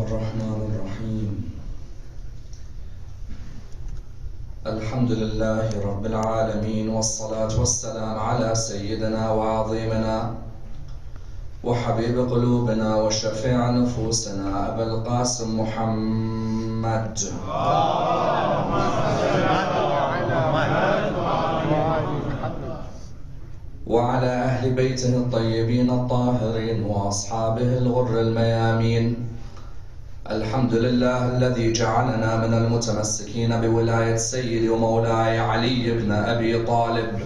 الرحمن الرحيم الحمد لله رب العالمين، والصلاة والسلام على سيدنا وعظيمنا وحبيب قلوبنا وشفيع نفوسنا أبا القاسم محمد وعلى أهل بيته الطيبين الطاهرين وأصحابه الغر الميامين. الحمد لله الذي جعلنا من المتمسكين بولاية سيدي ومولاي علي بن أبي طالب.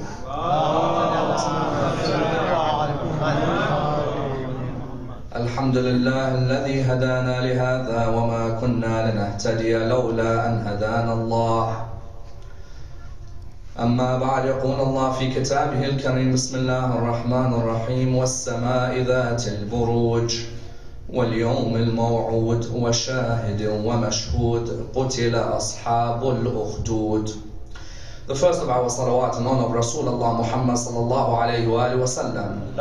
الحمد لله الذي هدانا لهذا وما كنا لنهتدي لولا أن هدانا الله. أما بعد، يقول الله في كتابه الكريم: بسم الله الرحمن الرحيم: والسماء ذات البروج واليوم الموعود وشاهد ومشهود قتل أصحاب الأخدود. The first of our salawat in honor of Rasulullah Muhammad sallallahu alayhi wa alihi wa sallam.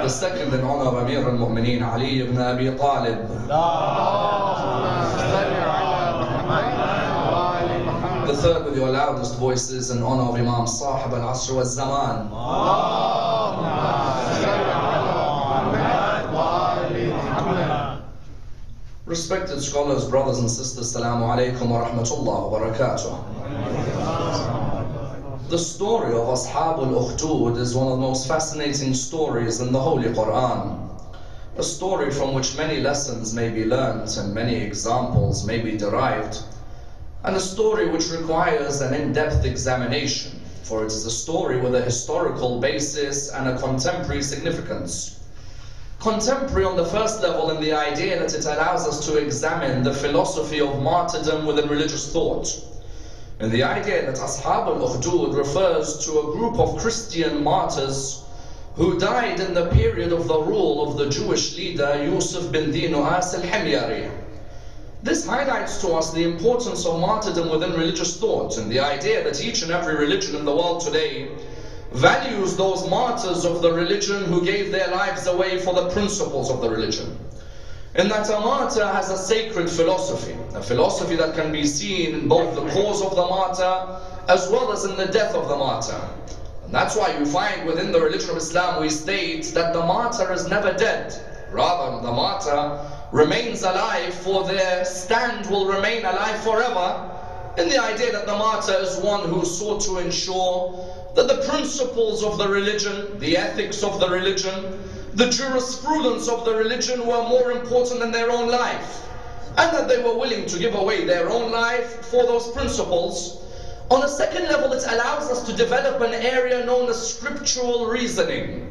The second in honor of Amir al-Mu'mineen Ali ibn Abi Talib. The third with your loudest voices in honor of Imam Sahib al-Asr wal-Zaman. Respected scholars, brothers and sisters, Assalamu alaikum wa rahmatullah wa barakatuh. The story of Ashab al-Ukhdud is one of the most fascinating stories in the Holy Quran. A story from which many lessons may be learnt and many examples may be derived. And a story which requires an in-depth examination, for it is a story with a historical basis and a contemporary significance. Contemporary on the first level in the idea that it allows us to examine the philosophy of martyrdom within religious thought. And the idea that Ashab al-Ukhdud refers to a group of Christian martyrs who died in the period of the rule of the Jewish leader Yusuf bin Dinuas al-Himyari. This highlights to us the importance of martyrdom within religious thought, and the idea that each and every religion in the world today values those martyrs of the religion who gave their lives away for the principles of the religion. And that a martyr has a sacred philosophy, a philosophy that can be seen in both the cause of the martyr as well as in the death of the martyr. And that's why you find within the religion of Islam we state that the martyr is never dead. Rather, the martyr remains alive, for their stand will remain alive forever, in the idea that the martyr is one who sought to ensure that the principles of the religion, the ethics of the religion, the jurisprudence of the religion were more important than their own life, and that they were willing to give away their own life for those principles. On a second level, it allows us to develop an area known as scriptural reasoning,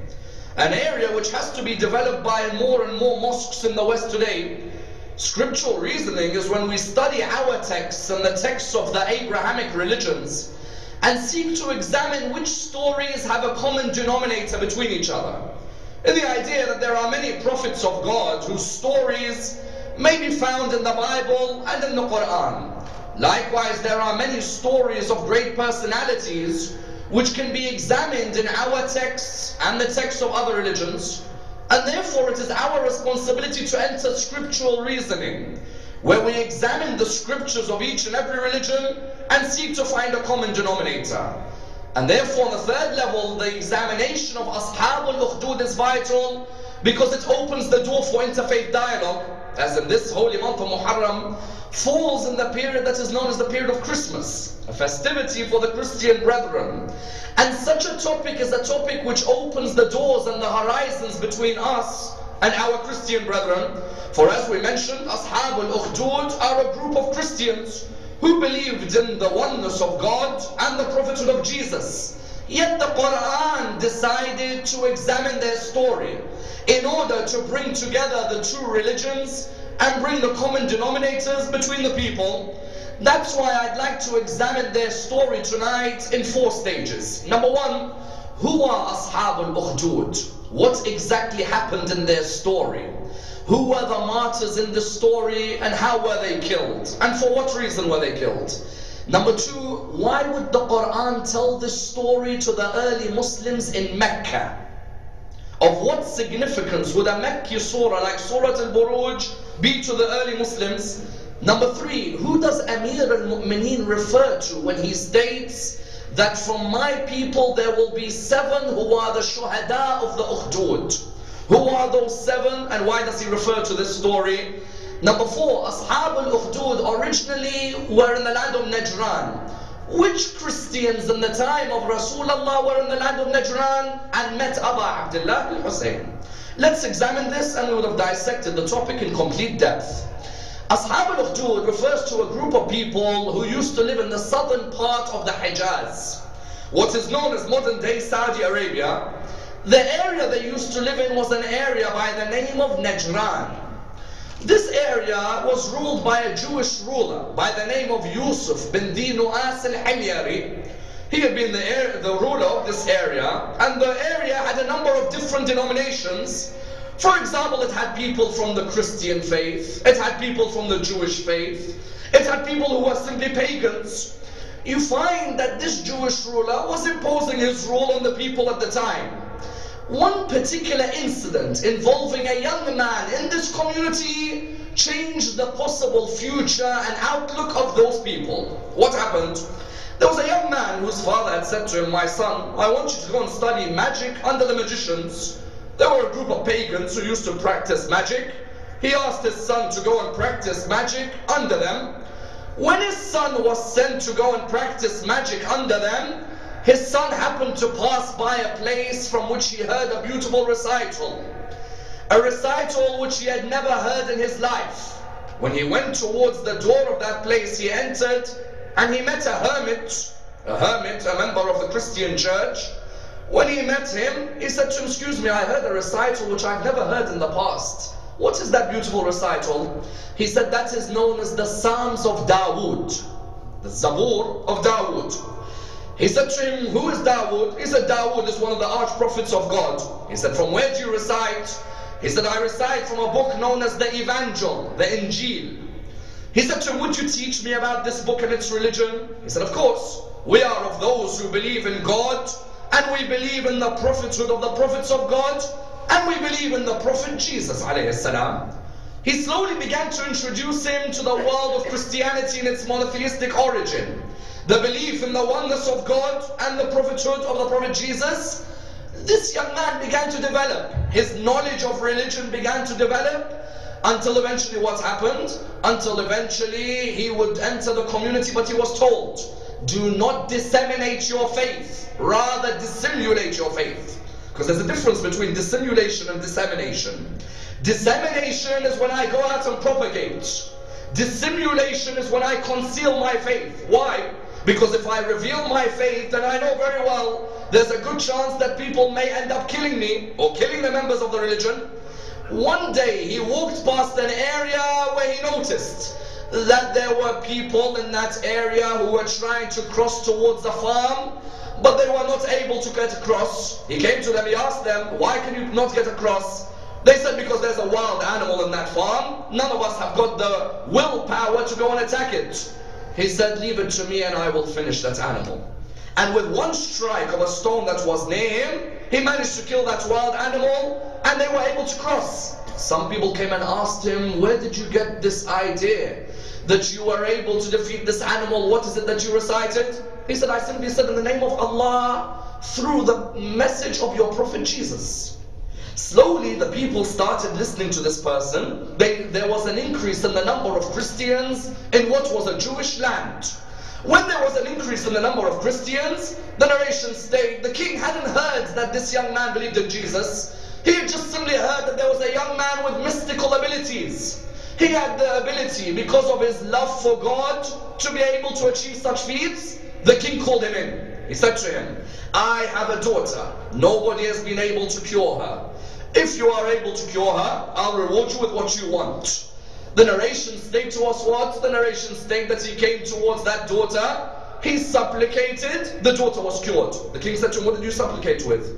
an area which has to be developed by more and more mosques in the West today. Scriptural reasoning is when we study our texts and the texts of the Abrahamic religions and seek to examine which stories have a common denominator between each other. In the idea that there are many prophets of God whose stories may be found in the Bible and in the Quran. Likewise, there are many stories of great personalities which can be examined in our texts and the texts of other religions. And therefore it is our responsibility to enter scriptural reasoning, where we examine the scriptures of each and every religion and seek to find a common denominator. And therefore on the third level, the examination of Ashab al-Ukhdud is vital, because it opens the door for interfaith dialogue, as in this holy month of Muharam falls in the period that is known as the period of Christmas, a festivity for the Christian brethren. And such a topic is a topic which opens the doors and the horizons between us and our Christian brethren. For as we mentioned, Ashab al-Ukhdud are a group of Christians who believed in the oneness of God and the prophethood of Jesus. Yet the Quran decided to examine their story in order to bring together the two religions and bring the common denominators between the people. That's why I'd like to examine their story tonight in 4 stages. Number 1, who are Ashab al-Ukhdud? What exactly happened in their story? Who were the martyrs in the story, and how were they killed? And for what reason were they killed? Number 2, why would the Quran tell this story to the early Muslims in Mecca? Of what significance would a Mecca surah like Surah Al-Buruj be to the early Muslims? Number 3, who does Amir al-Mu'mineen refer to when he states that from my people there will be 7 who are the shuhada of the Ukhdud? Who are those 7 and why does he refer to this story? Number 4, Ashab al-Ukhdud originally were in the land of Najran. Which Christians in the time of Rasulullah were in the land of Najran and met Abu Abdullah al-Hussein? Let's examine this and we would have dissected the topic in complete depth. Ashab al-Ukhdud refers to a group of people who used to live in the southern part of the Hijaz, what is known as modern day Saudi Arabia. The area they used to live in was an area by the name of Najran. This area was ruled by a Jewish ruler by the name of Yusuf bin Dinuas al-Himyari. He had been the ruler of this area, and the area had a number of different denominations. For example, it had people from the Christian faith, it had people from the Jewish faith, it had people who were simply pagans. You find that this Jewish ruler was imposing his rule on the people at the time. One particular incident involving a young man in this community changed the possible future and outlook of those people. What happened? There was a young man whose father had said to him, "My son, I want you to go and study magic under the magicians." There were a group of pagans who used to practice magic. He asked his son to go and practice magic under them. When his son was sent to go and practice magic under them, his son happened to pass by a place from which he heard a beautiful recital. A recital which he had never heard in his life. When he went towards the door of that place, he entered and he met a hermit, a member of the Christian church. When he met him, he said to him, "Excuse me, I heard a recital which I've never heard in the past. What is that beautiful recital?" He said, "That is known as the Psalms of Dawood, the Zabur of Dawood." He said to him, "Who is Dawood?" He said, "Dawood is one of the arch-prophets of God." He said, "From where do you recite?" He said, "I recite from a book known as the Evangel, the Injil." He said to him, "Would you teach me about this book and its religion?" He said, "Of course. We are of those who believe in God, and we believe in the prophethood of the prophets of God, and we believe in the Prophet Jesus alayhi salam." He slowly began to introduce him to the world of Christianity in its monotheistic origin. The belief in the oneness of God and the prophethood of the Prophet Jesus. This young man began to develop. His knowledge of religion began to develop until eventually what happened? Until eventually he would enter the community, but he was told, "Do not disseminate your faith, rather dissimulate your faith." Because there's a difference between dissimulation and dissemination. Dissemination is when I go out and propagate. Dissimulation is when I conceal my faith. Why? Because if I reveal my faith, then I know very well there's a good chance that people may end up killing me or killing the members of the religion. One day he walked past an area where he noticed that there were people in that area who were trying to cross towards the farm, but they were not able to get across. He came to them, he asked them, "Why can you not get across?" They said, "Because there's a wild animal in that farm. None of us have got the willpower to go and attack it." He said, "Leave it to me and I will finish that animal." And with one strike of a stone that was near him, he managed to kill that wild animal and they were able to cross. Some people came and asked him, "Where did you get this idea that you were able to defeat this animal? What is it that you recited?" He said, "I simply said in the name of Allah through the message of your Prophet Jesus." Slowly the people started listening to this person. There was an increase in the number of Christians in what was a Jewish land. When there was an increase in the number of Christians, the narration stated the king hadn't heard that this young man believed in Jesus. He had just simply heard that there was a young man with mystical abilities. He had the ability, because of his love for God, to be able to achieve such feats. The king called him in. He said to him, "I have a daughter. Nobody has been able to cure her. If you are able to cure her, I'll reward you with what you want." The narration states to us what? The narration states that he came towards that daughter. He supplicated. The daughter was cured. The king said to him, "What did you supplicate with?"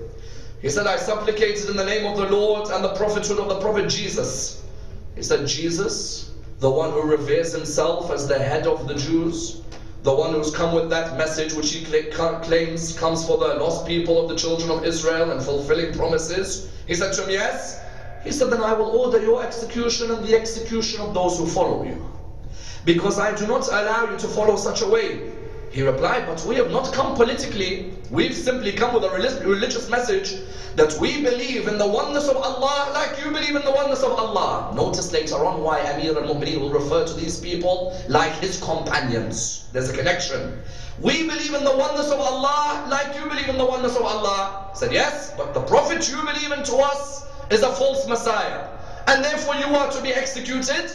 He said, "I supplicated in the name of the Lord and the prophethood of the Prophet Jesus." He said, "Jesus, the one who reveres himself as the head of the Jews, the one who's come with that message which he claims comes for the lost people of the children of Israel and fulfilling promises? He said to him, yes. He said, then I will order your execution and the execution of those who follow you, because I do not allow you to follow such a way. He replied, but we have not come politically. We've simply come with a religious message that we believe in the oneness of Allah like you believe in the oneness of Allah. Notice later on why Amir al-Mu'mineen will refer to these people like his companions. There's a connection. We believe in the oneness of Allah like you believe in the oneness of Allah. He said, yes, but the Prophet you believe in to us is a false Messiah, and therefore you are to be executed.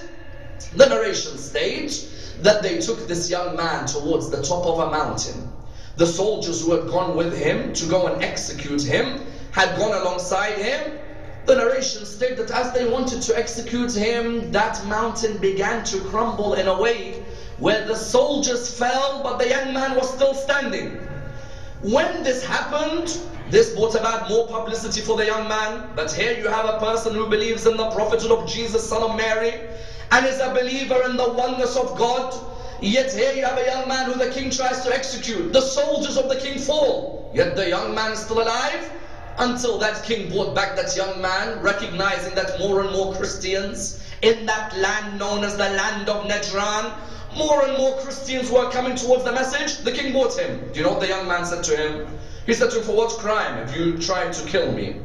The narration states that they took this young man towards the top of a mountain. The soldiers who had gone with him to go and execute him had gone alongside him. The narration states that as they wanted to execute him, that mountain began to crumble in a way where the soldiers fell, but the young man was still standing. When this happened, this brought about more publicity for the young man. But here you have a person who believes in the prophethood of Jesus, son of Mary, and is a believer in the oneness of God. Yet here you have a young man who the king tries to execute. The soldiers of the king fall, yet the young man is still alive, until that king brought back that young man, recognizing that more and more Christians in that land known as the land of Najran, more and more Christians were coming towards the message. The king brought him. Do you know what the young man said to him? He said to him, for what crime have you tried to kill me?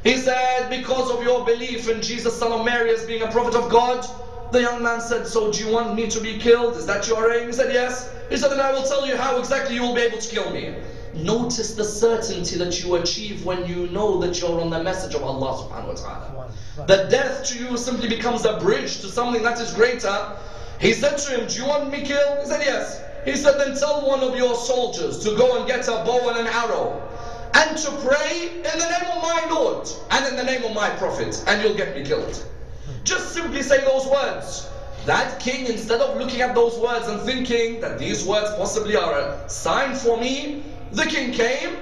He said, because of your belief in Jesus, son of Mary, as being a prophet of God. The young man said, so do you want me to be killed? Is that your aim? He said, yes. He said, then I will tell you how exactly you will be able to kill me. Notice the certainty that you achieve when you know that you're on the message of Allah subhanahu wa ta'ala. That death to you simply becomes a bridge to something that is greater. He said to him, do you want me killed? He said, yes. He said, then tell one of your soldiers to go and get a bow and an arrow and to pray in the name of my Lord and in the name of my Prophet, and you'll get me killed. Just simply say those words. That king, instead of looking at those words and thinking that these words possibly are a sign for me, the king came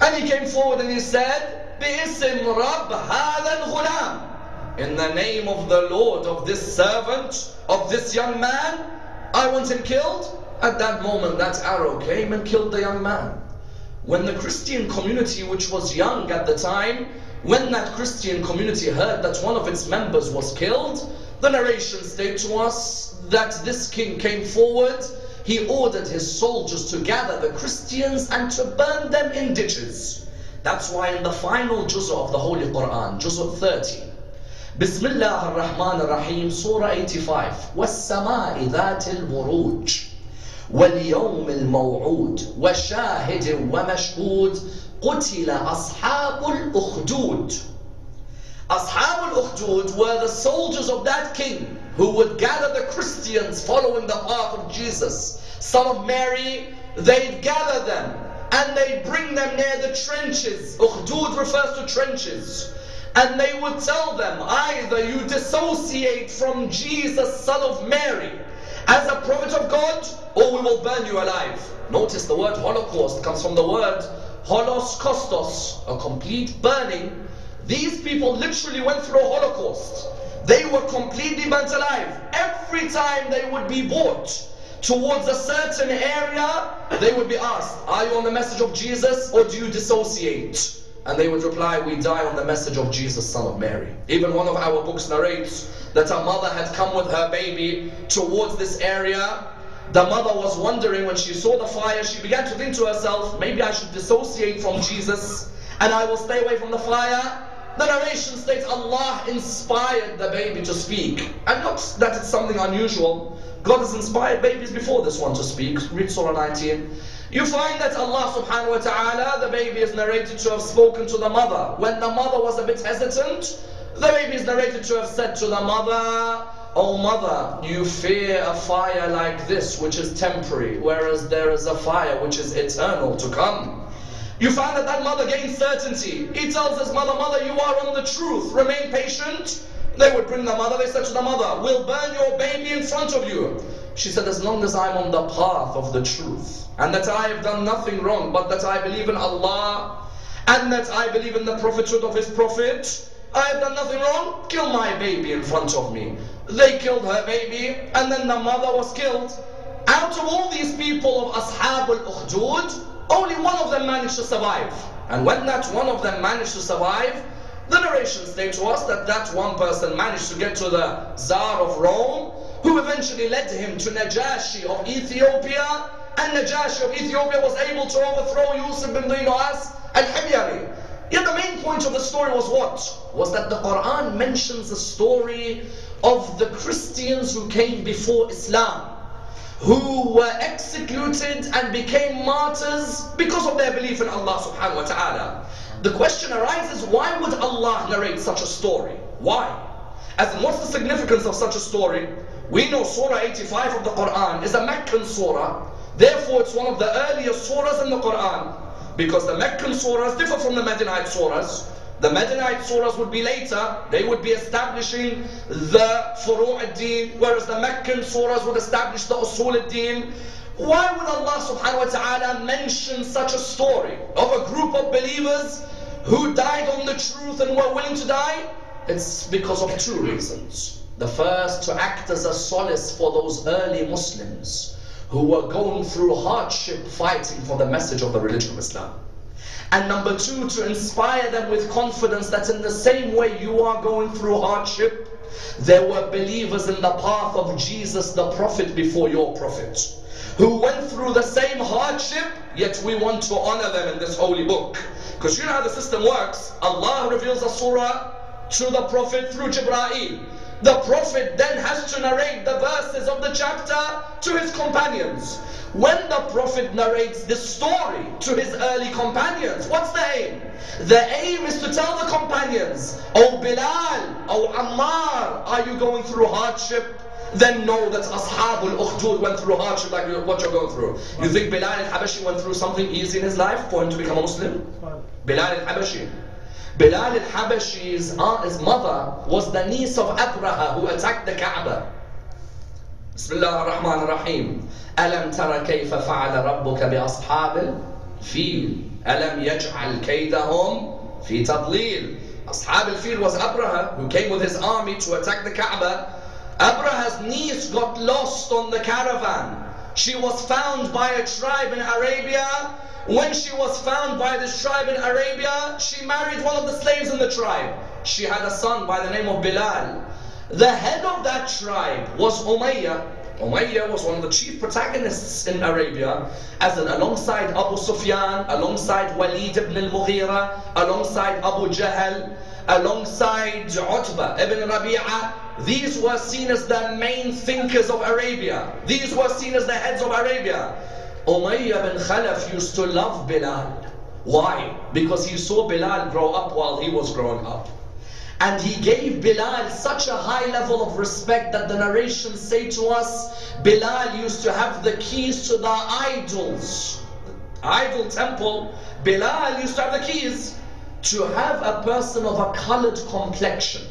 and he came forward and he said, بِإِسْمِ رَبْ هَذَا الْغُلَامِ, in the name of the Lord of this servant, of this young man, I want him killed. At that moment that arrow came and killed the young man. When the Christian community, which was young at the time, when that Christian community heard that one of its members was killed, the narration states to us that this king came forward. He ordered his soldiers to gather the Christians and to burn them in ditches. That's why in the final juz'ah of the Holy Quran, juz'ah 30, Bismillah ar-Rahman ar-Rahim, Surah 85, وَالسَّمَاءِ ذَاتِ الْبُرُوجِ وَالْيَوْمِ الْمَوْعُودِ وَشَاهِدٍ وَمَشْهُودٍ قُتِلَ أَصْحَابُ الْأُخْدُودِ. Ashab al-Ukhdud were the soldiers of that king who would gather the Christians following the path of Jesus, son of Mary. They'd gather them and they'd bring them near the trenches. Ukhdud refers to trenches. And they would tell them, either you dissociate from Jesus, son of Mary, as a prophet of God, or we will burn you alive. Notice the word Holocaust comes from the word holos kostos, a complete burning. These people literally went through a Holocaust. They were completely burnt alive. Every time they would be brought towards a certain area, they would be asked, are you on the message of Jesus or do you dissociate? And they would reply, we die on the message of Jesus, son of Mary. Even one of our books narrates that a mother had come with her baby towards this area. The mother was wondering when she saw the fire, she began to think to herself, maybe I should dissociate from Jesus and I will stay away from the fire. The narration states Allah inspired the baby to speak. And not that it's something unusual. God has inspired babies before this one to speak. Read Surah 19. You find that Allah subhanahu wa ta'ala, the baby is narrated to have spoken to the mother. When the mother was a bit hesitant, the baby is narrated to have said to the mother, oh mother, you fear a fire like this which is temporary, whereas there is a fire which is eternal to come. You find that that mother gains certainty. He tells his mother, mother, you are on the truth, remain patient. They would bring the mother, they said to the mother, we'll burn your baby in front of you. She said, as long as I'm on the path of the truth, and that I have done nothing wrong, but that I believe in Allah, and that I believe in the prophethood of his prophet, I have done nothing wrong, kill my baby in front of me. They killed her baby, and then the mother was killed. Out of all these people of Ashab al-Ukhdud, only one of them managed to survive. And when that one of them managed to survive, the narrations state to us that that one person managed to get to the Tsar of Rome, who eventually led him to Najashi of Ethiopia, and Najashi of Ethiopia was able to overthrow Yusuf bin Dinas al-Himyari. Yet the main point of the story was what? Was that the Quran mentions the story of the Christians who came before Islam, who were executed and became martyrs because of their belief in Allah subhanahu wa ta'ala. The question arises, why would Allah narrate such a story? Why? As in, what's the significance of such a story? We know Surah 85 of the Quran is a Meccan surah. Therefore, it's one of the earliest surahs in the Quran. Because the Meccan surahs differ from the Medinite surahs. The Medinite surahs would be later. They would be establishing the Furu' ad-Din, whereas the Meccan surahs would establish the Usul ad-Din. Why would Allah subhanahu wa ta'ala mention such a story of a group of believers who died on the truth and were willing to die? It's because of two reasons. The first, to act as a solace for those early Muslims who were going through hardship fighting for the message of the religion of Islam. And number two, to inspire them with confidence that in the same way you are going through hardship, there were believers in the path of Jesus the Prophet before your Prophet, who went through the same hardship, yet we want to honor them in this holy book. Because you know how the system works. Allah reveals a surah to the Prophet through Jibreel. The Prophet then has to narrate the verses of the chapter to his companions. When the Prophet narrates this story to his early companions, what's the aim? The aim is to tell the companions, oh Bilal, oh Ammar, are you going through hardship? Then know that Ashab al-Ukhdud went through hardship like what you're going through. You think Bilal al-Habashi went through something easy in his life for him to become a Muslim? Bilal al-Habashi. Bilal al-Habashi's mother was the niece of Abraha who attacked the Kaaba. Bismillah ar-Rahman ar-Rahim. أَلَمْ تَرَ كَيْفَ فَعَلَ رَبُّكَ بِأَصْحَابِ الْفِيلِ أَلَمْ يَجْعَلْ كَيْدَهُمْ فِي تَضْلِيلٍ. Ashab al-Fil was Abraha, who came with his army to attack the Kaaba. Abraha's niece got lost on the caravan. She was found by a tribe in Arabia. When she was found by this tribe in Arabia, she married one of the slaves in the tribe. She had a son by the name of Bilal. The head of that tribe was Umayyah. Umayyah was one of the chief protagonists in Arabia, as in alongside Abu Sufyan, alongside Walid ibn al-Mughira, alongside Abu Jahl, alongside Utbah ibn Rabi'ah. These were seen as the main thinkers of Arabia. These were seen as the heads of Arabia. Umayyah bin Khalaf used to love Bilal. Why? Because he saw Bilal grow up while he was growing up. And he gave Bilal such a high level of respect that the narrations say to us, Bilal used to have the keys to the idol temple. Bilal used to have the keys. To have a person of a colored complexion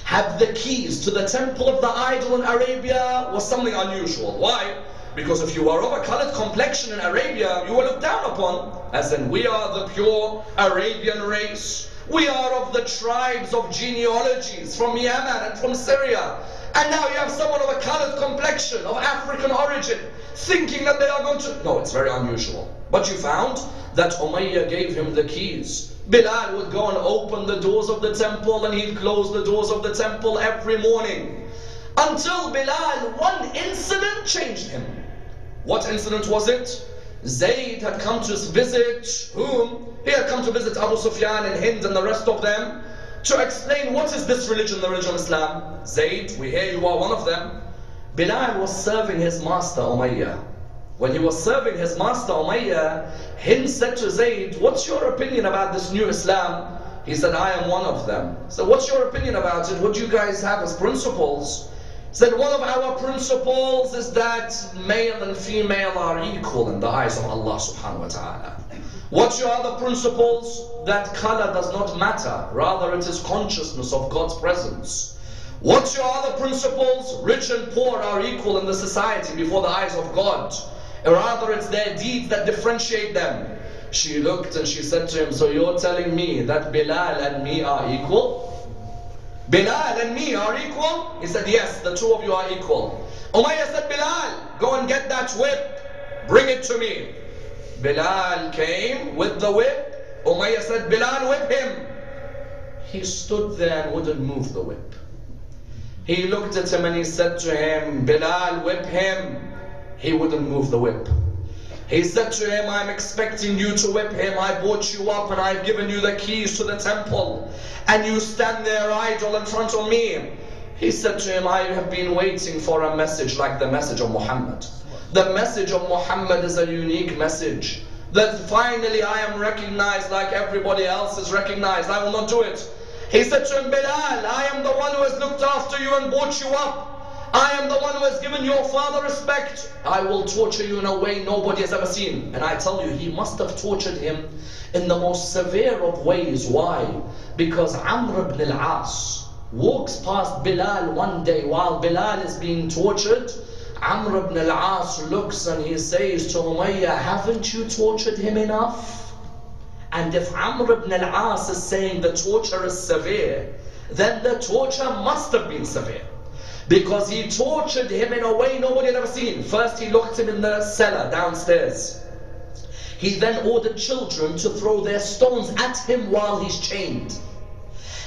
have the keys to the temple of the idol in Arabia was something unusual. Why? Because if you are of a colored complexion in Arabia, you were looked down upon. As in, we are the pure Arabian race. We are of the tribes of genealogies from Yemen and from Syria. And now you have someone of a colored complexion, of African origin, thinking that they are going to... No, it's very unusual. But you found that Umayyah gave him the keys. Bilal would go and open the doors of the temple, and he'd close the doors of the temple every morning. Until Bilal, one incident changed him. What incident was it? Zayd had come to visit whom? He had come to visit Abu Sufyan and Hind and the rest of them to explain what is this religion, the religion of Islam. Zayd, we hear you are one of them. Bilal was serving his master Umayyah. When he was serving his master Umayyah, Hind said to Zayd, what's your opinion about this new Islam? He said, I am one of them. So what's your opinion about it? What do you guys have as principles? He said, one of our principles is that male and female are equal in the eyes of Allah subhanahu wa ta'ala. What's your other principles? That color does not matter. Rather, it is consciousness of God's presence. What's your other principles? Rich and poor are equal in the society before the eyes of God. Rather, it's their deeds that differentiate them. She looked and she said to him, so you're telling me that Bilal and me are equal? Bilal and me are equal? He said, yes, the two of you are equal. Umayyah said, Bilal, go and get that whip. Bring it to me. Bilal came with the whip. Umayyah said, Bilal, whip him. He stood there and wouldn't move the whip. He looked at him and he said to him, Bilal, whip him. He wouldn't move the whip. He said to him, I'm expecting you to whip him. I brought you up and I've given you the keys to the temple. And you stand there idle in front of me. He said to him, I have been waiting for a message like the message of Muhammad. The message of Muhammad is a unique message. That finally I am recognized like everybody else is recognized. I will not do it. He said to him, Bilal, I am the one who has looked after you and brought you up. I am the one who has given your father respect. I will torture you in a way nobody has ever seen. And I tell you, he must have tortured him in the most severe of ways. Why? Because Amr ibn al-As walks past Bilal one day while Bilal is being tortured. Amr ibn al-As looks and he says to Umayyah, haven't you tortured him enough? And if Amr ibn al-As is saying the torture is severe, then the torture must have been severe. Because he tortured him in a way nobody had ever seen. First he locked him in the cellar downstairs. He then ordered children to throw their stones at him while he's chained.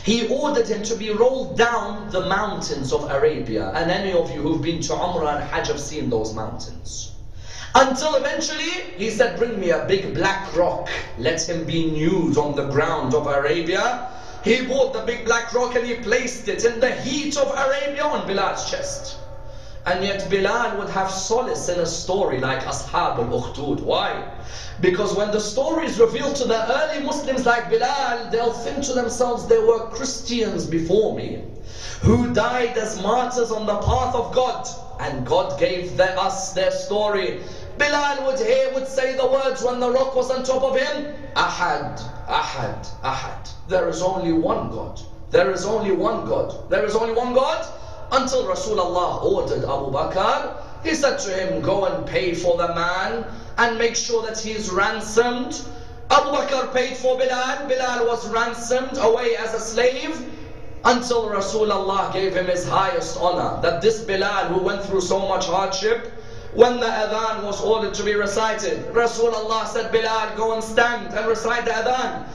He ordered him to be rolled down the mountains of Arabia. And any of you who've been to Umrah and Hajj have seen those mountains. Until eventually he said, bring me a big black rock. Let him be nude on the ground of Arabia. He brought the big black rock and he placed it in the heat of Arabia on Bilal's chest. And yet Bilal would have solace in a story like Ashab al-Ukhdud. Why? Because when the story is revealed to the early Muslims like Bilal, they'll think to themselves, there were Christians before me who died as martyrs on the path of God. And God gave us their story. Bilal would say the words when the rock was on top of him, Ahad, Ahad, Ahad. There is only one God. There is only one God. There is only one God. Until Rasulullah ordered Abu Bakr, he said to him, go and pay for the man and make sure that he is ransomed. Abu Bakr paid for Bilal. Bilal was ransomed away as a slave until Rasulullah gave him his highest honor. That this Bilal who went through so much hardship, when the adhan was ordered to be recited, Rasulullah said, Bilal, go and stand and recite the adhan.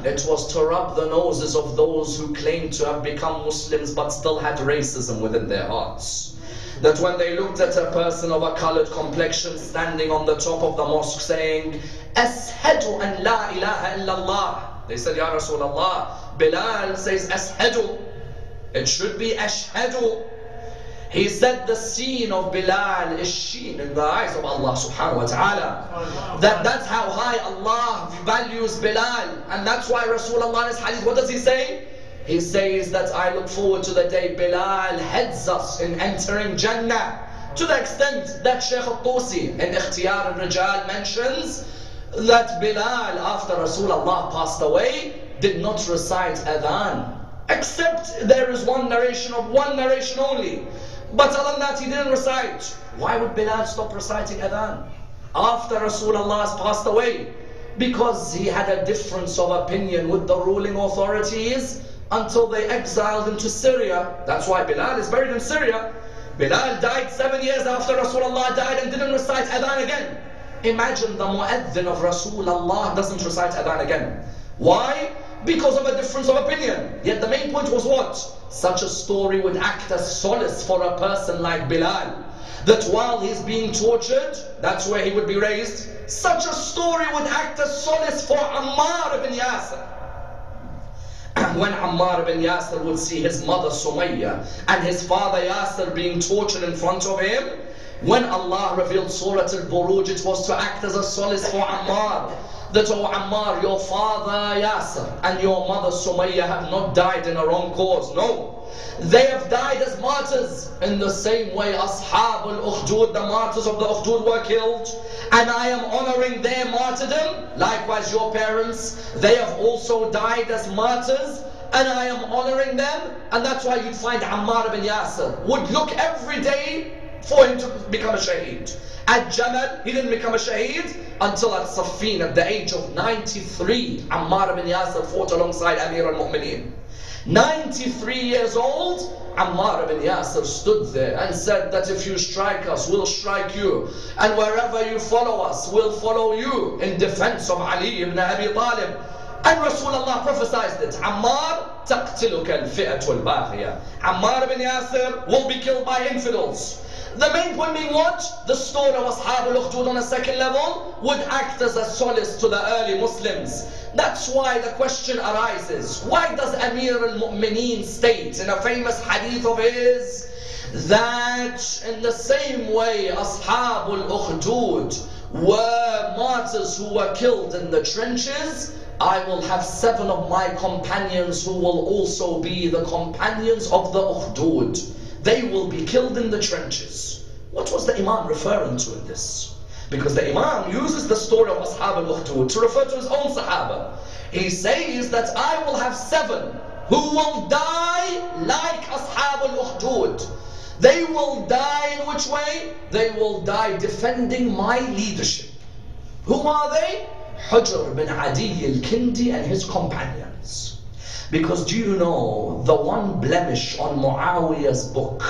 It was to rub the noses of those who claimed to have become Muslims but still had racism within their hearts. That when they looked at a person of a colored complexion standing on the top of the mosque saying, Ashhadu an la ilaha illallah. They said, Ya Rasulullah, Bilal says Ashhadu. It should be Ashhadu. He said the scene of Bilal is sheen in the eyes of Allah subhanahu wa ta'ala. That's how high Allah values Bilal. And that's why Rasulullah in his hadith, what does he say? He says that I look forward to the day Bilal heads us in entering Jannah. To the extent that Shaykh al-Tusi in Ikhtiyar al-Rijal mentions that Bilal, after Rasulullah passed away, did not recite adhan. Except there is one narration only. But other than that, he didn't recite. Why would Bilal stop reciting adhan after Rasulullah has passed away? Because he had a difference of opinion with the ruling authorities until they exiled him to Syria. That's why Bilal is buried in Syria. Bilal died 7 years after Rasulullah died and didn't recite adhan again. Imagine the mueddin of Rasulullah doesn't recite adhan again. Why? Because of a difference of opinion. Yet the main point was what? Such a story would act as solace for a person like Bilal. That while he's being tortured, that's where he would be raised. Such a story would act as solace for Ammar ibn Yasir. When Ammar ibn Yasir would see his mother Sumayya and his father Yasir being tortured in front of him, when Allah revealed Surah Al-Buruj, it was to act as a solace for Ammar. That, oh Ammar, your father Yasir and your mother Sumayya have not died in a wrong cause. No, they have died as martyrs. In the same way Ashab al-Ukhdud, the martyrs of the Ukhdud, were killed. And I am honoring their martyrdom. Likewise your parents, they have also died as martyrs. And I am honoring them. And that's why you'd find Ammar ibn Yasir would look every day for him to become a shaheed. At Jamal, he didn't become a shaheed until at Saffin, at the age of 93, Ammar ibn Yasir fought alongside Amir al-Mu'mineen. 93 years old, Ammar ibn Yasir stood there and said that if you strike us, we'll strike you. And wherever you follow us, we'll follow you, in defense of Ali ibn Abi Talib. And Rasulullah prophesied it. Ammar تقتلك الفئة الباغية. Ammar ibn Yasir will be killed by infidels. The main point being what? The story of Ashab al-Ukhdud on a second level would act as a solace to the early Muslims. That's why the question arises, why does Amir al-Mu'mineen state in a famous hadith of his that in the same way Ashab al-Ukhdud were martyrs who were killed in the trenches, I will have 7 of my companions who will also be the companions of the Ukhdud. They will be killed in the trenches. What was the Imam referring to in this? Because the Imam uses the story of Ashab al-Ukhdud to refer to his own Sahaba. He says that I will have 7 who will die like Ashab al-Ukhdud. They will die in which way? They will die defending my leadership. Who are they? Hujr bin Adi al-Kindi and his companions. Because do you know, the one blemish on Muawiyah's book,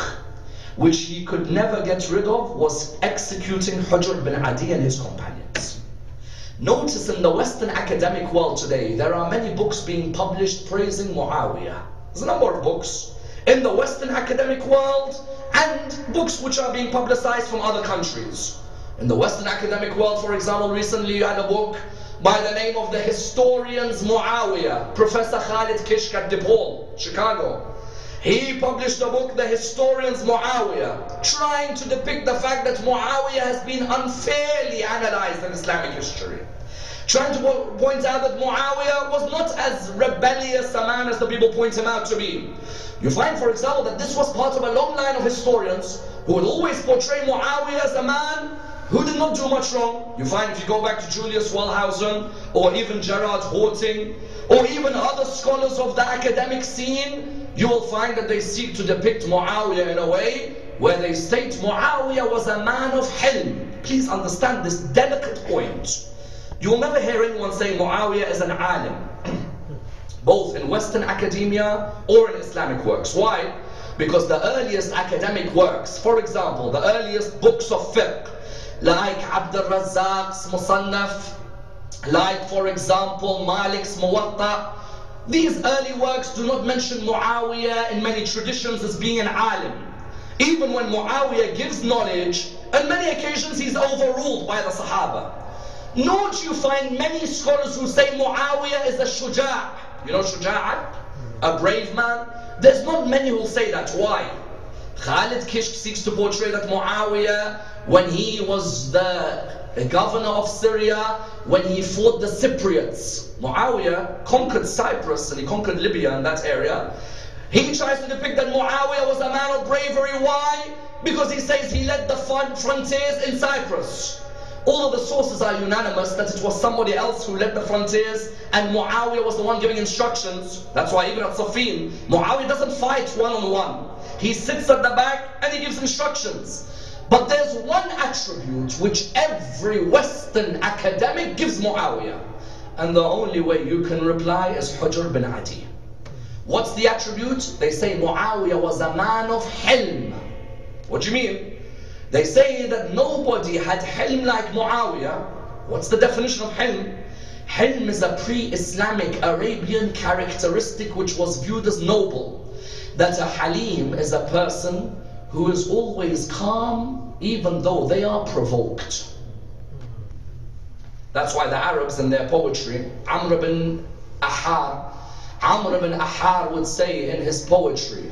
which he could never get rid of, was executing Hujr bin Adi and his companions. Notice in the Western academic world today, there are many books being published praising Muawiyah. There's a number of books in the Western academic world and books which are being publicized from other countries. In the Western academic world, for example, recently you had a book by the name of the Historians Muawiyah, Professor Khalid Kishk at DePaul, Chicago. He published a book, The Historians Muawiyah, trying to depict the fact that Muawiyah has been unfairly analyzed in Islamic history. Trying to point out that Muawiyah was not as rebellious a man as the people point him out to be. You find, for example, that this was part of a long line of historians who would always portray Muawiyah as a man who did not do much wrong. You find if you go back to Julius Wellhausen, or even Gerard Horting, or even other scholars of the academic scene, you will find that they seek to depict Muawiyah in a way where they state Muawiyah was a man of hilm. Please understand this delicate point. You will never hear anyone say Muawiyah is an alim, both in Western academia or in Islamic works. Why? Because the earliest academic works, for example, the earliest books of fiqh, like Abd al-Razzaq's Musannaf, like, for example, Malik's Muwatta, these early works do not mention Muawiyah in many traditions as being an alim. Even when Muawiyah gives knowledge, on many occasions he's overruled by the Sahaba. Nor do you find many scholars who say Muawiyah is a shuja'. You know shuja'? A brave man? There's not many who will say that. Why? Khalid Kishk seeks to portray that Muawiyah, when he was the governor of Syria, when he fought the Cypriots, Muawiyah conquered Cyprus and he conquered Libya in that area. He tries to depict that Muawiyah was a man of bravery. Why? Because he says he led the frontiers in Cyprus. All of the sources are unanimous that it was somebody else who led the frontiers and Muawiyah was the one giving instructions. That's why even at Safin, Muawiyah doesn't fight one-on-one. He sits at the back and he gives instructions. But there's one attribute which every Western academic gives Muawiyah. And the only way you can reply is Hujr bin Adi. What's the attribute? They say Muawiyah was a man of hilm. What do you mean? They say that nobody had hilm like Muawiyah. What's the definition of hilm? Hilm is a pre-Islamic Arabian characteristic which was viewed as noble. That a halim is a person who is always calm even though they are provoked. That's why the Arabs in their poetry, Amr ibn Ahar would say in his poetry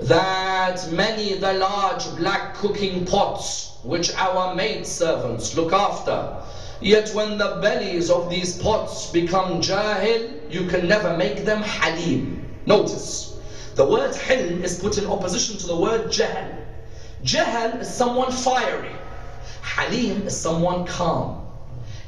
that many the large black cooking pots which our maidservants look after, yet when the bellies of these pots become jahil, you can never make them halim. Notice, the word hilm is put in opposition to the word jahl. Jahl is someone fiery. Halim is someone calm.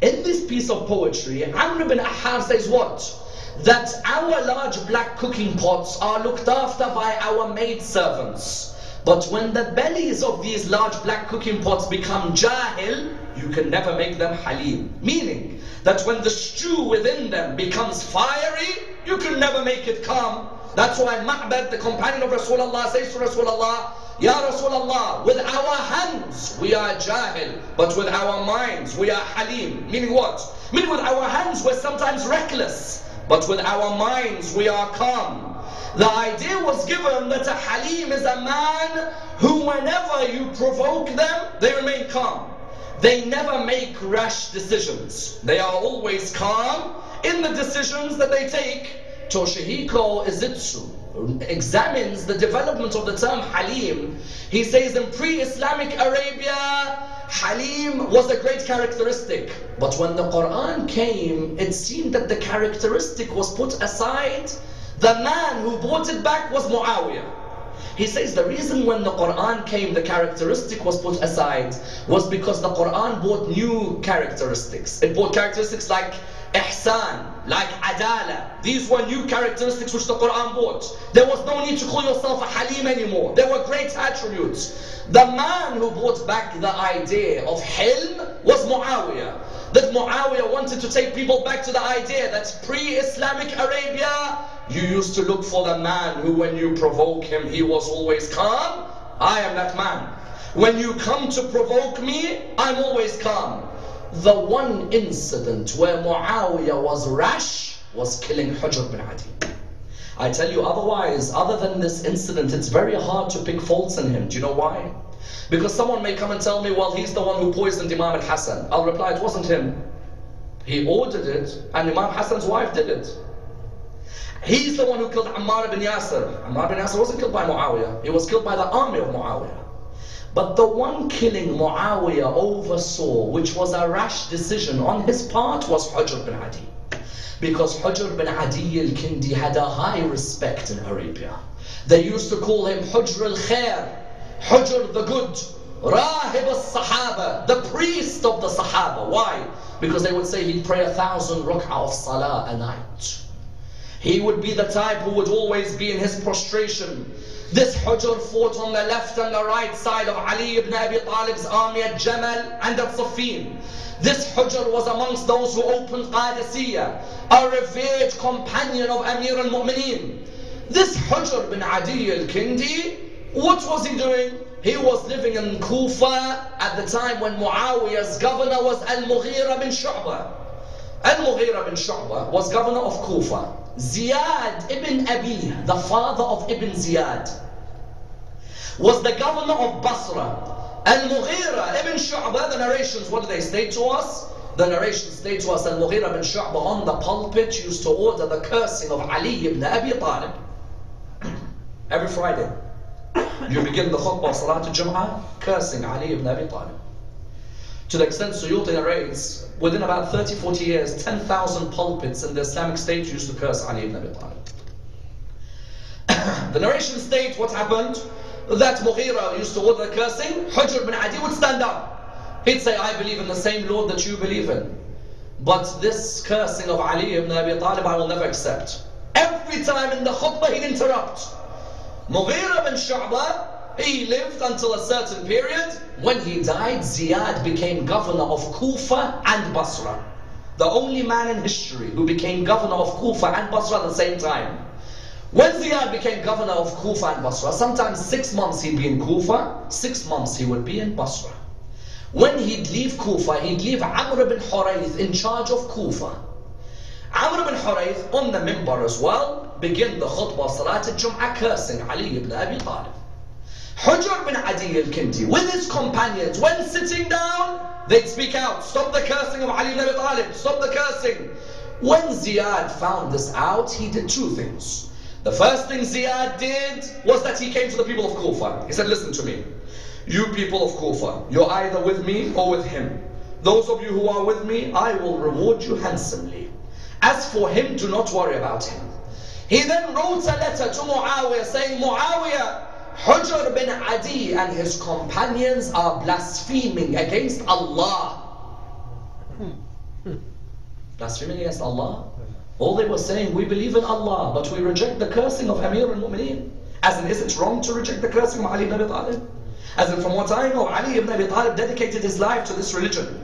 In this piece of poetry, Amr ibn Ahar says what? That our large black cooking pots are looked after by our maidservants. But when the bellies of these large black cooking pots become jahil, you can never make them halim. Meaning that when the stew within them becomes fiery, you can never make it calm. That's why Ma'bad, the companion of Rasulullah, says to Rasulullah, Ya Rasulullah, with our hands we are jahil, but with our minds we are halim. Meaning what? Meaning with our hands we're sometimes reckless, but with our minds we are calm. The idea was given that a halim is a man who whenever you provoke them, they remain calm. They never make rash decisions. They are always calm in the decisions that they take. Toshihiko Izitsu examines the development of the term Halim. He says in pre-Islamic Arabia, Halim was a great characteristic. But when the Quran came, it seemed that the characteristic was put aside. The man who brought it back was Muawiyah. He says the reason when the Quran came, the characteristic was put aside was because the Quran brought new characteristics. It brought characteristics like ihsan, like adala. These were new characteristics which the Quran brought. There was no need to call yourself a halim anymore. There were great attributes. The man who brought back the idea of hilm was Muawiyah. That Muawiyah wanted to take people back to the idea that pre-Islamic Arabia, you used to look for the man who when you provoke him, he was always calm. I am that man. When you come to provoke me, I'm always calm. The one incident where Muawiyah was rash was killing Hujr bin Adi. I tell you otherwise, other than this incident, it's very hard to pick faults in him. Do you know why? Because someone may come and tell me, well, he's the one who poisoned Imam al-Hassan. I'll reply, it wasn't him. He ordered it, and Imam Hassan's wife did it. He's the one who killed Ammar ibn Yasir. Ammar ibn Yasir wasn't killed by Muawiyah. He was killed by the army of Muawiyah. But the one killing Muawiyah oversaw, which was a rash decision on his part, was Hujr bin Adi. Because Hujr bin Adi al-Kindi had a high respect in Arabia. They used to call him Hujr al-Khair, Hujr the good, Rahib al-Sahaba, the priest of the Sahaba. Why? Because they would say he'd pray 1,000 rak'ah of salah a night. He would be the type who would always be in his prostration. This Hujr fought on the left and the right side of Ali ibn Abi Talib's army at Jamal and at Siffin. This Hujr was amongst those who opened Qadisiyah, a revered companion of Amir al-Mu'mineen. This Hujr bin Adi al-Kindi, what was he doing? He was living in Kufa at the time when Muawiyah's governor was Al-Mughira bin Shu'bah. Al-Mughira bin Shu'bah was governor of Kufa. Ziyad ibn Abi, the father of Ibn Ziyad, was the governor of Basra. Al-Mughira ibn Shu'bah, the narrations, what do they state to us? The narrations state to us Al-Mughira bin Shu'bah on the pulpit used to order the cursing of Ali ibn Abi Talib. Every Friday, you begin the khutbah of Salat al-Jum'ah cursing Ali ibn Abi Talib. To the extent Suyuti narrates, within about 30-40 years, 10,000 pulpits in the Islamic State used to curse Ali ibn Abi Talib. The narration states what happened, that Mughira used to order the cursing. Hujr bin Adi would stand up. He'd say, I believe in the same Lord that you believe in. But this cursing of Ali ibn Abi Talib I will never accept. Every time in the khutbah he'd interrupt. Mughira bin Shu'bah, he lived until a certain period. When he died, Ziyad became governor of Kufa and Basra. The only man in history who became governor of Kufa and Basra at the same time. When Ziyad became governor of Kufa and Basra, sometimes 6 months he'd be in Kufa, 6 months he would be in Basra. When he'd leave Kufa, he'd leave Amr ibn Hurayth in charge of Kufa. Amr ibn Hurayth on the minbar as well, begin the khutbah Salat al-Jum'ah cursing Ali ibn Abi Talib. Hujr bin Adi al-Kindi with his companions, when sitting down, they'd speak out, stop the cursing of Ali ibn Abi Talib, stop the cursing. When Ziyad found this out, he did two things. The first thing Ziyad did was that he came to the people of Kufa. He said, listen to me, you people of Kufa, you're either with me or with him. Those of you who are with me, I will reward you handsomely. As for him, do not worry about him. He then wrote a letter to Muawiyah saying, Muawiyah, Hujr bin Adi and his companions are blaspheming against Allah. Blaspheming against Allah? All they were saying, we believe in Allah, but we reject the cursing of Amir al-Mu'mineen. As in, is it wrong to reject the cursing of Ali ibn Abi Talib? As in, from what I know, Ali ibn Abi Talib dedicated his life to this religion.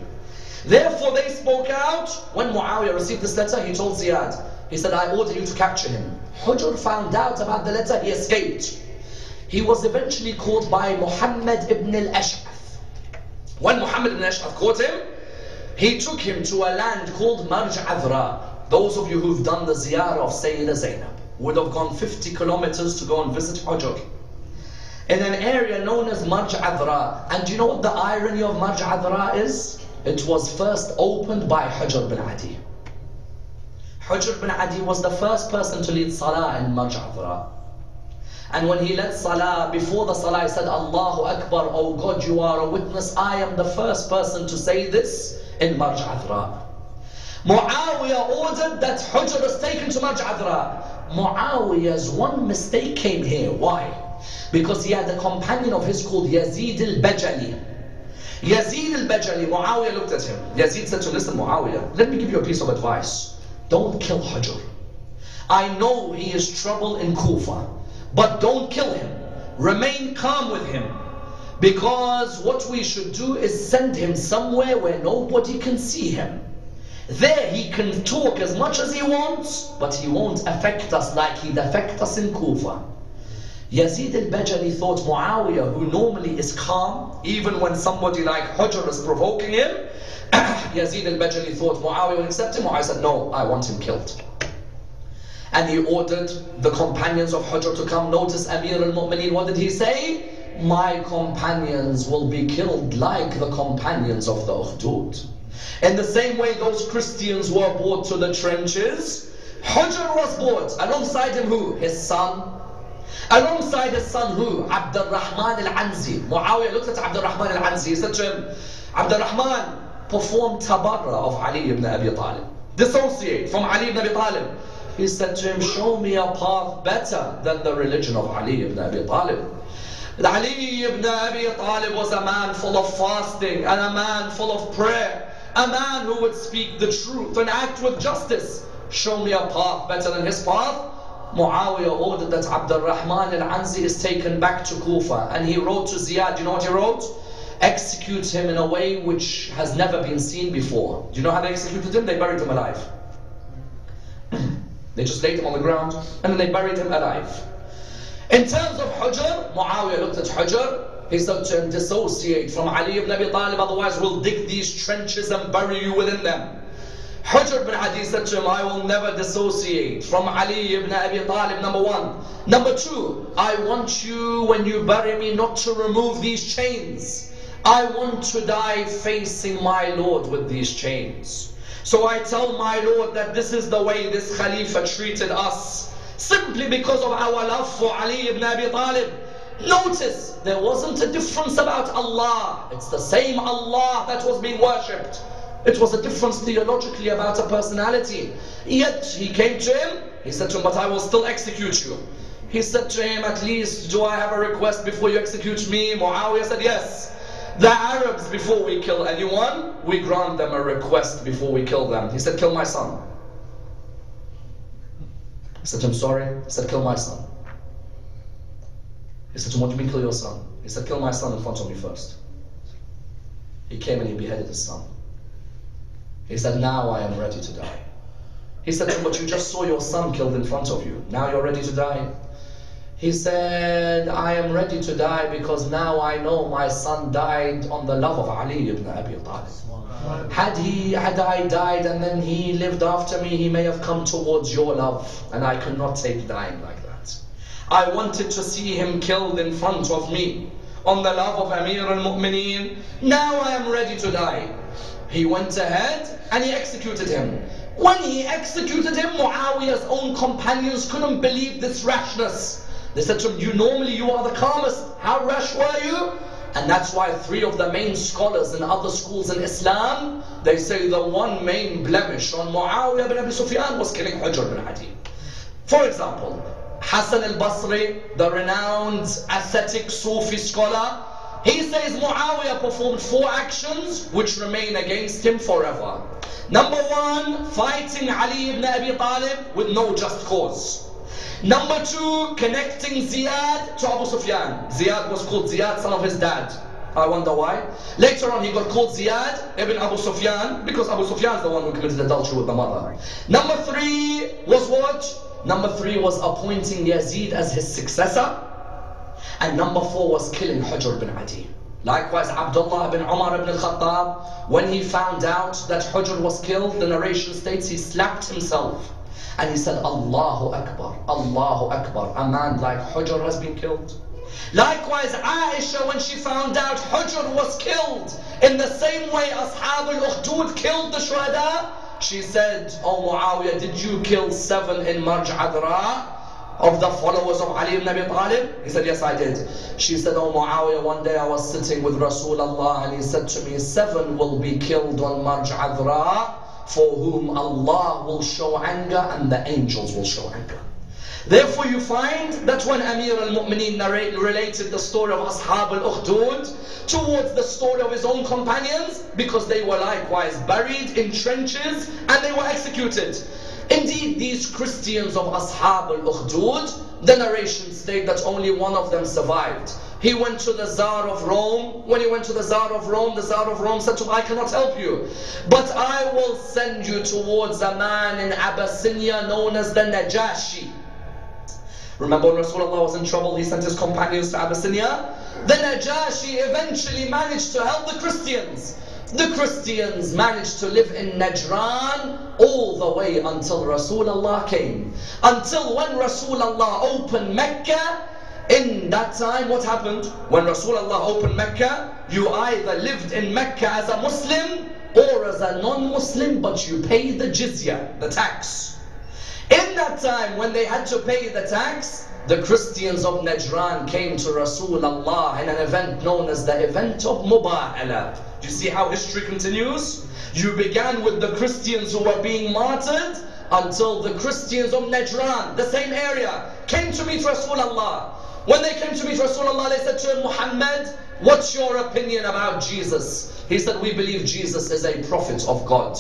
Therefore they spoke out. When Muawiyah received this letter, he told Ziyad, He said, I order you to capture him. Hujr found out about the letter, he escaped. He was eventually caught by Muhammad ibn al-Ash'ath. When Muhammad ibn al-Ash'ath caught him, he took him to a land called Marj Adra. Those of you who've done the ziyarah of Sayyida Zainab would have gone 50 kilometers to go and visit Hujr. In an area known as Marj Adra. And do you know what the irony of Marj Adra is? It was first opened by Hujr bin Adi. Hujr bin Adi was the first person to lead Salah in Marj Adra. And when he led Salah, before the Salah he said, Allahu Akbar, oh God, you are a witness, I am the first person to say this in Marj Adra. Muawiyah ordered that Hujr is taken to Marj Adra. Muawiyah's one mistake came here. Why? Because he had a companion of his called Yazid al-Bajali. Yazid al-Bajali, Muawiyah looked at him. Yazid said to him, listen Muawiyah, let me give you a piece of advice. Don't kill Hujr. I know he is trouble in Kufa, but don't kill him. Remain calm with him. Because what we should do is send him somewhere where nobody can see him. There he can talk as much as he wants, but he won't affect us like he'd affect us in Kufa. Yazid al-Bajali thought Muawiyah, who normally is calm, even when somebody like Hujr is provoking him, Yazid al-Bajali thought Muawiyah would accept him. Muawiyah said, no, I want him killed. And he ordered the companions of Hujr to come. Notice Amir al-Mu'mineen, what did he say? My companions will be killed like the companions of the Ukhdud. In the same way those Christians were brought to the trenches, Hujr was brought. Alongside him who? His son. Alongside his son who? Abdul Rahman al-Anzi. Muawiyah looked at Abdul Rahman al-Anzi. He said to him, Abdul Rahman, perform tabarra of Ali ibn Abi Talib. Dissociate from Ali ibn Abi Talib. He said to him, show me a path better than the religion of Ali ibn Abi Talib. Ali ibn Abi Talib was a man full of fasting and a man full of prayer. A man who would speak the truth and act with justice. Show me a path better than his path. Muawiyah ordered that Abdul Rahman al-Anzi is taken back to Kufa. And he wrote to Ziyad, do you know what he wrote? Execute him in a way which has never been seen before. Do you know how they executed him? They buried him alive. They just laid him on the ground and then they buried him alive. In terms of Hujr, Muawiyah looked at Hujr. He said to him, dissociate from Ali ibn Abi Talib, otherwise we'll dig these trenches and bury you within them. Hujr bin Adi said to him, I will never dissociate from Ali ibn Abi Talib, number one. Number two, I want you, when you bury me, not to remove these chains. I want to die facing my Lord with these chains. So I tell my Lord that this is the way this Khalifa treated us, simply because of our love for Ali ibn Abi Talib. Notice, there wasn't a difference about Allah. It's the same Allah that was being worshipped. It was a difference theologically about a personality. Yet he came to him, he said to him, but I will still execute you. He said to him, at least do I have a request before you execute me? Muawiyah said, yes. The Arabs, before we kill anyone, we grant them a request before we kill them. He said, kill my son. He said to him, sorry. He said, kill my son. He said to him, what do you mean kill your son? He said, kill my son in front of me first. He came and he beheaded his son. He said, now I am ready to die. He said to him, but you just saw your son killed in front of you. Now you're ready to die? He said, I am ready to die because now I know my son died on the love of Ali ibn Abi Talib. Had I died and then he lived after me, he may have come towards your love, and I could not take dying like that. I wanted to see him killed in front of me on the love of Amir al-Mu'mineen. Now I am ready to die. He went ahead and he executed him. When he executed him, Muawiyah's own companions couldn't believe this rashness. They said to him, you are the calmest. How rash were you? And that's why three of the main scholars in other schools in Islam, they say the one main blemish on Muawiyah bin Abi Sufyan was killing Hujr bin Adi. For example, Hassan al-Basri, the renowned ascetic Sufi scholar, he says Muawiyah performed 4 actions which remain against him forever. Number 1, fighting Ali ibn Abi Talib with no just cause. Number 2, connecting Ziyad to Abu Sufyan. Ziyad was called Ziyad, son of his dad. I wonder why. Later on he got called Ziyad ibn Abu Sufyan, because Abu Sufyan is the one who committed adultery with the mother. Number 3 was what? Number 3 was appointing Yazid as his successor. And number 4 was killing Hujr bin Adi. Likewise, Abdullah bin Umar ibn al-Khattab, when he found out that Hujr was killed, the narration states he slapped himself. And he said, Allahu Akbar, Allahu Akbar, a man like Hujr has been killed. Likewise, Aisha, when she found out Hujr was killed, in the same way Ashab al-Ukhdud killed the Shuhada, she said, Oh Muawiyah, did you kill 7 in Marj Adra of the followers of Ali ibn Abi Talib? He said, yes, I did. She said, Oh Muawiyah, one day I was sitting with Rasulullah and he said to me, 7 will be killed on Marj Adra, for whom Allah will show anger and the angels will show anger. Therefore you find that when Amir al-Mu'mineen related the story of Ashab al-Ukhdud towards the story of his own companions, because they were likewise buried in trenches and they were executed. Indeed, these Christians of Ashab al-Ukhdud, the narrations state that only one of them survived. He went to the Tsar of Rome. When he went to the Tsar of Rome said to him, I cannot help you, but I will send you towards a man in Abyssinia known as the Najashi. Remember when Rasulullah was in trouble, he sent his companions to Abyssinia? The Najashi eventually managed to help the Christians. The Christians managed to live in Najran all the way until Rasulullah came. Until when Rasulullah opened Mecca, in that time what happened? When Rasulullah opened Mecca, you either lived in Mecca as a Muslim or as a non-Muslim, but you paid the jizya, the tax. In that time when they had to pay the tax, the Christians of Najran came to Rasulullah in an event known as the event of Mubahala. Do you see how history continues? You began with the Christians who were being martyred until the Christians of Najran, the same area, came to meet Rasulullah. When they came to meet Rasulullah, they said to him, Muhammad, what's your opinion about Jesus? He said, we believe Jesus is a prophet of God.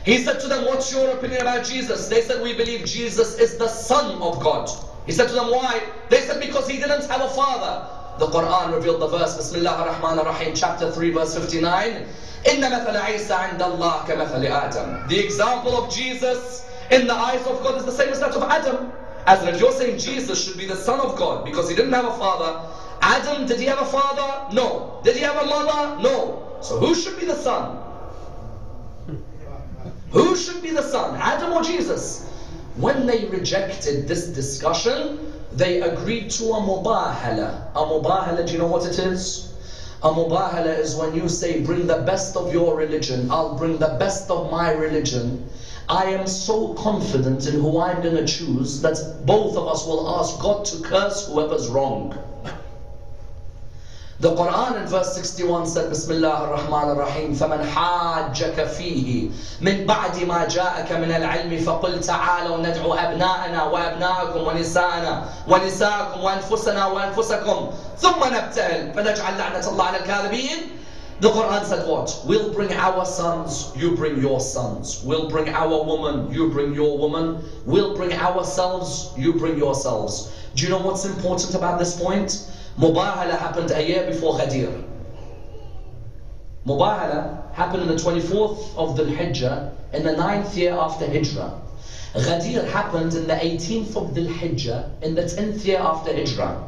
He said to them, what's your opinion about Jesus? They said, we believe Jesus is the Son of God. He said to them, why? They said, because he didn't have a father. The Quran revealed the verse, Bismillah ar-Rahman ar-Rahim, chapter 3, verse 59. إِنَّ مَثَلَ عِيسَى عِنْدَ اللَّهِ كَمَثَلِ آدَمَ. The example of Jesus in the eyes of God is the same as that of Adam. As in, if you're saying Jesus should be the son of God because he didn't have a father, Adam, did he have a father? No. Did he have a mother? No. So who should be the son? Who should be the son, Adam or Jesus? When they rejected this discussion, they agreed to a mubahala. A mubahala, do you know what it is? A mubahala is when you say, bring the best of your religion, I'll bring the best of my religion. I am so confident in who I'm going to choose that both of us will ask God to curse whoever's wrong. The Quran in verse 61 said, Bismillah ar-Rahman ar-Rahim, فَمَنْ حَاجَّكَ فِيهِ مِنْ بَعْدِ مَا جَاءَكَ مِنَ الْعِلْمِ فَقُلْ تَعَالَوْا نَدْعُ أَبْنَاءَنَا وَأَبْنَاءَكُمْ وَنِسَاءَنَا وَنِسَاءَكُمْ وَأَنفُسَنَا وَأَنفُسَكُمْ ثُمَّ نَبْتَهِلْ فَنَجْعَلْ لَعْنَةَ اللَّهِ عَلَى الْكَاذِبِينَ. The Quran said what? We'll bring our sons, you bring your sons. We'll bring our woman, you bring your woman. We'll bring ourselves, you bring yourselves. Do you know what's important about this point? Mubahala happened a year before Ghadir. Mubahala happened on the 24th of Dhul Hijjah in the 9th year after Hijrah. Ghadir happened in the 18th of Dhul Hijjah in the 10th year after Hijrah.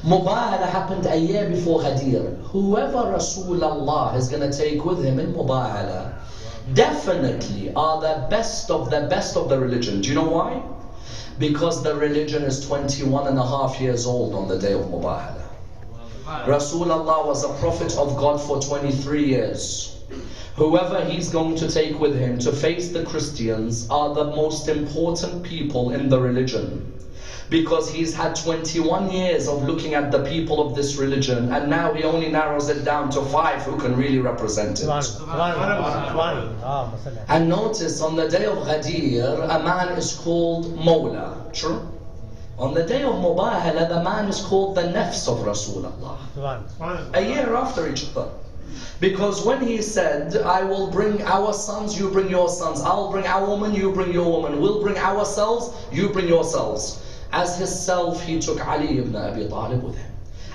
Mubahala happened a year before Ghadir. Whoever Rasulullah is going to take with him in Mubahala definitely are the best of the religion. Do you know why? Because the religion is 21 and a half years old on the day of Mubahala. Rasulullah was a prophet of God for 23 years. Whoever he's going to take with him to face the Christians are the most important people in the religion. Because he's had 21 years of looking at the people of this religion, and now he only narrows it down to 5 who can really represent it. And notice on the day of Ghadir, a man is called Mawla. True? On the day of Mubahala, the man is called the Nafs of Rasulullah. A year after each other. Because when he said, I will bring our sons, you bring your sons. I'll bring our woman, you bring your woman. We'll bring ourselves, you bring yourselves. As his self, he took Ali ibn Abi Talib with him.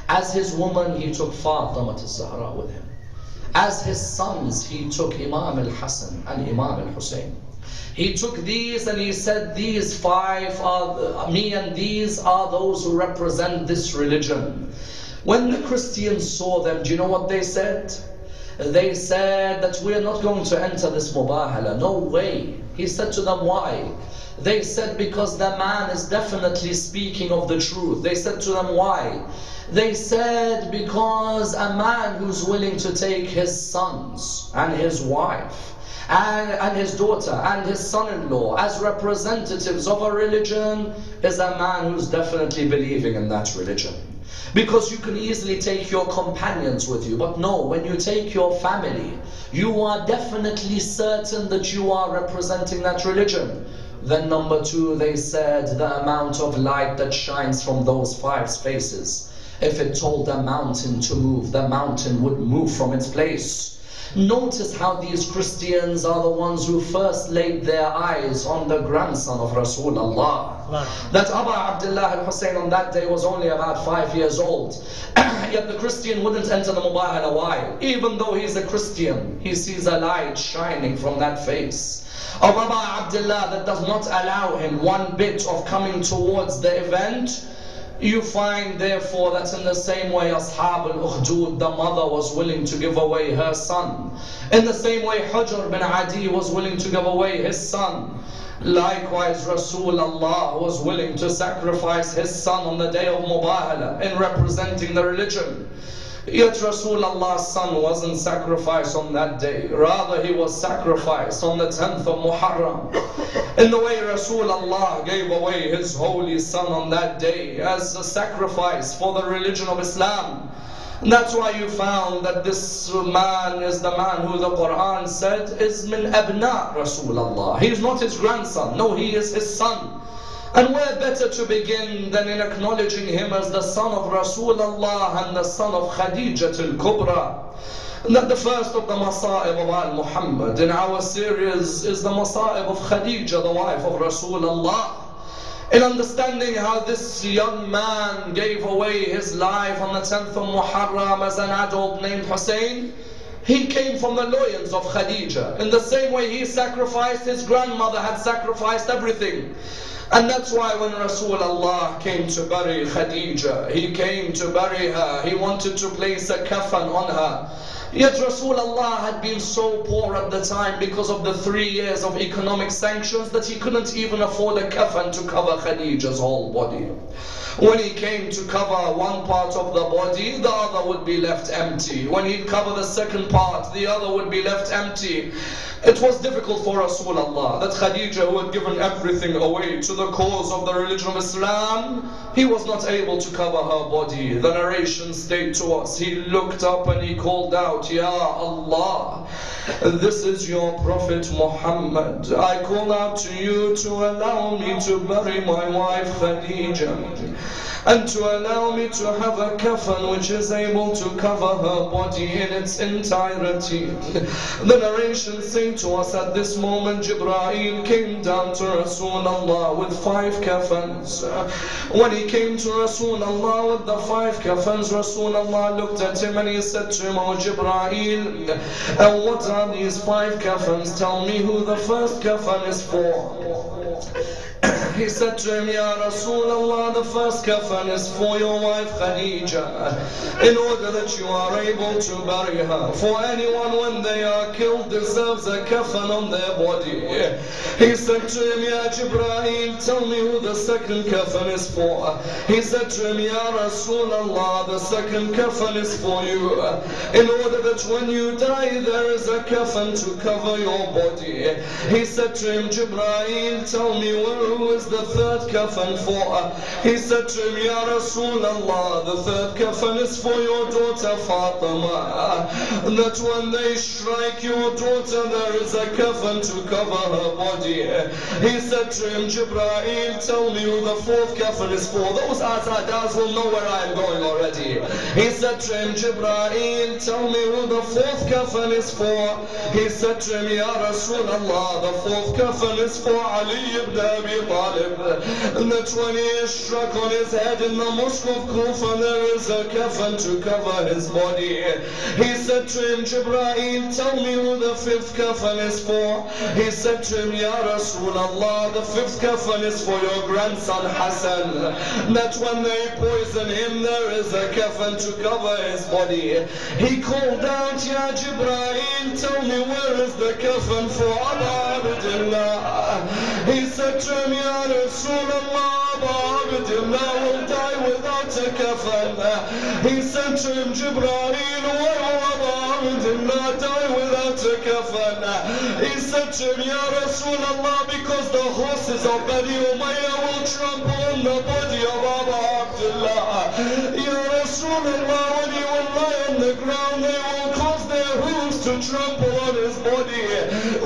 As his woman, he took Fatima al-Zahra with him. As his sons, he took Imam al-Hassan and Imam al-Hussein. He took these and he said, these five are me and these are those who represent this religion. When the Christians saw them, do you know what they said? They said that we are not going to enter this mubahala. No way. He said to them, why? They said, because the man is definitely speaking of the truth. They said to them, why? They said, because a man who's willing to take his sons and his wife and his daughter and his son-in-law as representatives of a religion is a man who's definitely believing in that religion. Because you can easily take your companions with you, but no, when you take your family, you are definitely certain that you are representing that religion. Then number two, they said, the amount of light that shines from those five faces. If it told a mountain to move, the mountain would move from its place. Notice how these Christians are the ones who first laid their eyes on the grandson of Rasulullah. That Abu Abdullah al-Hussein on that day was only about 5 years old. Yet the Christian wouldn't enter the mubahala. Why? Even though he's a Christian, he sees a light shining from that face of Abu Abdullah that does not allow him one bit of coming towards the event. You find therefore that in the same way Ashab al-Ukhdud, the mother was willing to give away her son. In the same way Hujr bin Adi was willing to give away his son. Likewise Rasulullah was willing to sacrifice his son on the day of Mubahala in representing the religion. Yet Rasulullah's son wasn't sacrificed on that day. Rather, he was sacrificed on the 10th of Muharam. In the way Rasulullah gave away his holy son on that day as a sacrifice for the religion of Islam. And that's why you found that this man is the man who the Quran said is min abna Rasulullah. He is not his grandson. No, he is his son. And where better to begin than in acknowledging him as the son of Rasulullah and the son of Khadijah al-Kubra. And that the first of the Masa'ib of Al-Muhammad in our series is the Masa'ib of Khadijah, the wife of Rasulullah. In understanding how this young man gave away his life on the 10th of Muharram as an adult named Hussein, he came from the loins of Khadijah. In the same way he sacrificed, his grandmother had sacrificed everything. And that's why when Rasulullah came to bury Khadijah, he came to bury her, he wanted to place a kafan on her. Yet Rasulullah had been so poor at the time because of the 3 years of economic sanctions that he couldn't even afford a kafan to cover Khadijah's whole body. When he came to cover one part of the body, the other would be left empty. When he'd cover the second part, the other would be left empty. It was difficult for Rasulullah that Khadijah, who had given everything away to the cause of the religion of Islam, he was not able to cover her body. The narration states to us, he looked up and he called out, Ya Allah, this is your Prophet Muhammad. I call out to you to allow me to bury my wife Khadijah, and to allow me to have a kafan which is able to cover her body in its entirety. The narration says to us at this moment, Jibreel came down to Rasulullah with 5 kafans. When he came to Rasulullah with the 5 kafans, Rasulullah looked at him and he said to him, Oh Jibreel, what are these 5 kafans? Tell me who the first kafan is for. He said to him, Ya Rasulullah, the first kafan is for your wife Khadijah, in order that you are able to bury her. For anyone when they are killed deserves a kafan on their body. He said to him, Ya Jibreel, tell me who the second kafan is for. He said to him, Ya Rasulullah, the second kafan is for you, in order that when you die there is a kafan to cover your body. He said to him, Jibreel, tell me who is the third kafan for? He said to him, Ya Rasulullah, the third kafan is for your daughter Fatima, that when they strike your daughter there is a kafan to cover her body. He said to him, Jibreel, tell me who the fourth kafan is for. Those asadas will know where I am going already. He said to him, Jibreel, tell me who the fourth kafan is for. He said to him, Ya Rasulullah, the fourth kafan is for Ali ibn Abi Talib. Talib. And that when he is struck on his head in the mosque of Kufa, there is a kafan to cover his body. He said to him, Jibreel, tell me who the fifth kafan is for. He said to him, Ya Rasulullah, the fifth kafan is for your grandson Hassan. That when they poison him, there is a kafan to cover his body. He called out, Ya Jibreel, tell me where is the kafan for Abu Abdullah. He said to him, Ya Rasulullah, Abu Abdullah will die without a kafan. He said to him, Jibreel, why will Abu Abdullah die without a kafan? He said to him, Ya Rasulullah, because the horses of Bani Umayyah will trample on the body of Abu Abdullah. Ya Rasulullah, when he will lie on the ground, they will cause their hooves to trample on his body,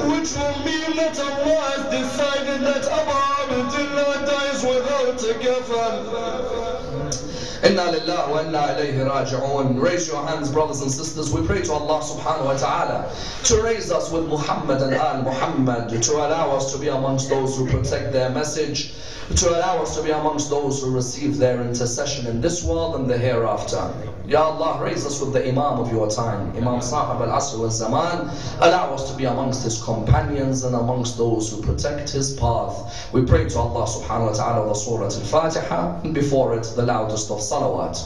which will mean that Allah has decided that Abu Abdullah dies without a kafan. Inna lillahi wa inna ilayhi raji'un. Raise your hands, brothers and sisters. We pray to Allah subhanahu wa ta'ala to raise us with Muhammad and Al Muhammad, to allow us to be amongst those who protect their message, to allow us to be amongst those who receive their intercession in this world and the hereafter. Ya Allah, raise us with the Imam of your time, Imam Sahib al-Asr wal-Zaman. Allow us to be amongst his companions and amongst those who protect his path. We pray to Allah subhanahu wa ta'ala the Surah Al-Fatiha, and before it the loudest of salawat.